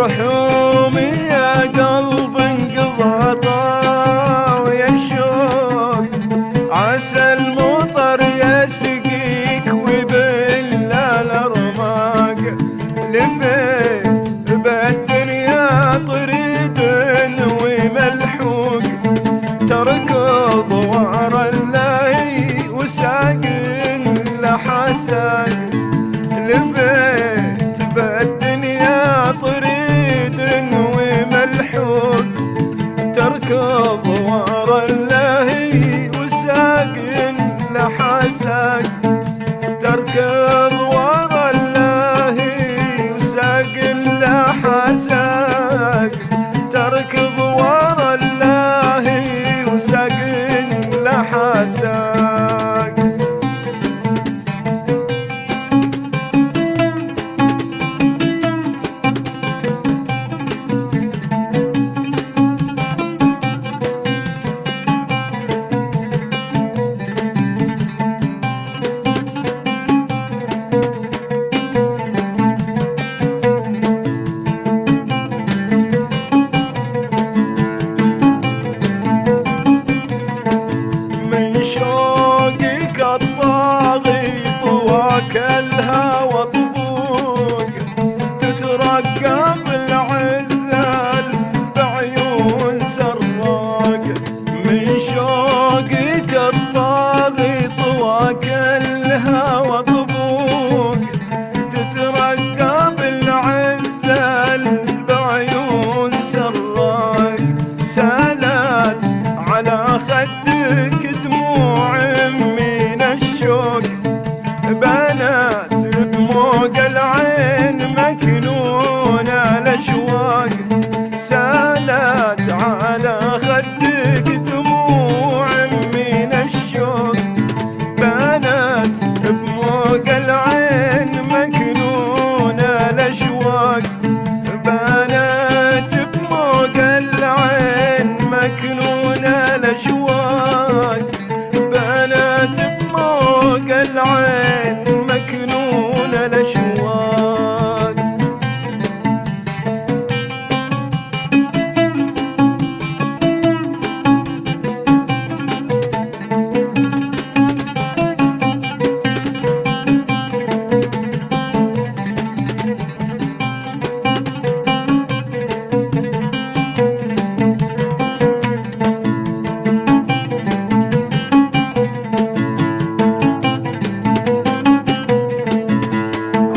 مرحوم يا قلب انقضى طاوي الشوق، عسى المطر يسقيك ويبلى الارماق. لفيت بالدنيا طريد وملحوق، تركض ورا اللهي وساق لحساق. لفيت بالدنيا طريد وملحوق، تركض ورا اللهي وساق لحساق. تركض ورا اللهي وساق لحساق. تركض ورا اللهي وساق لحساق. شوقك الطاغي طواك الهوى طبوق، تترقب العذال بعيون سراق. من شوقك الطاغي طواك الهوى طبوق، تترقب العذال بعيون سراق. سالت على خدك دموع من الشوق، بنات بموج العين مكنونة الأشواق. سالت على خدك دموع من الشوق، بنات بموج العين مكنونة الأشواق. بنات بموج العين مكنونة الأشواق. بنات بموج العين مكنونة الأشواق.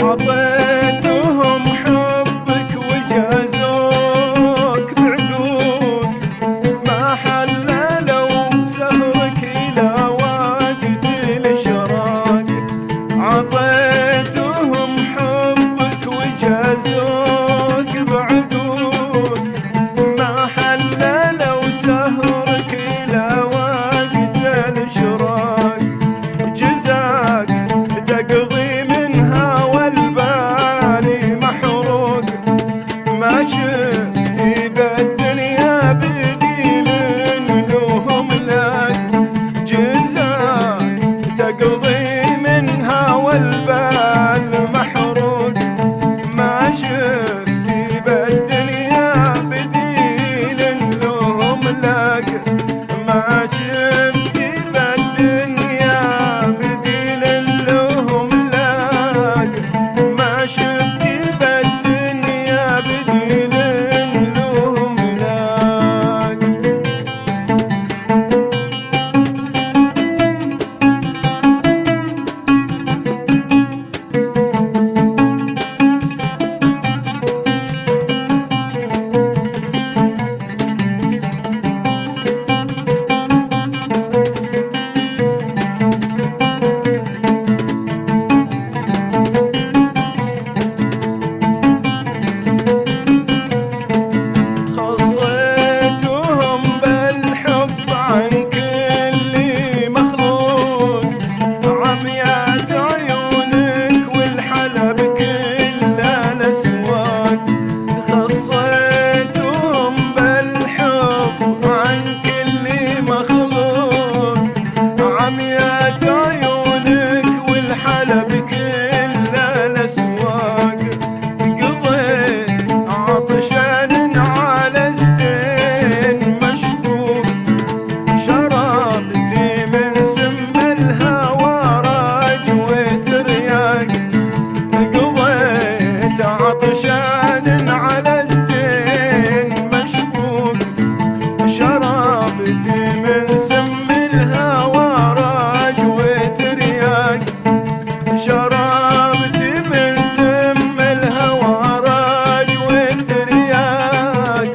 عطيتهم حبك وجازوك بعقوق، ما حللوا سهرك إلى وقت الإشراق. عطيتهم حبك وجازوك بعقوق، ما حللوا سهرك إلى وقت الإشراق. جزاك تقضي منها والبالي محروق، ما شفتي بالدنيا بديل لهم لك. جزاك تقضي منها والبال محروق، ما شفتي عطشان على الزين مشفوق، شربتي من سم الهوى راج وترياق، شربتي من سم الهوى راج وترياق،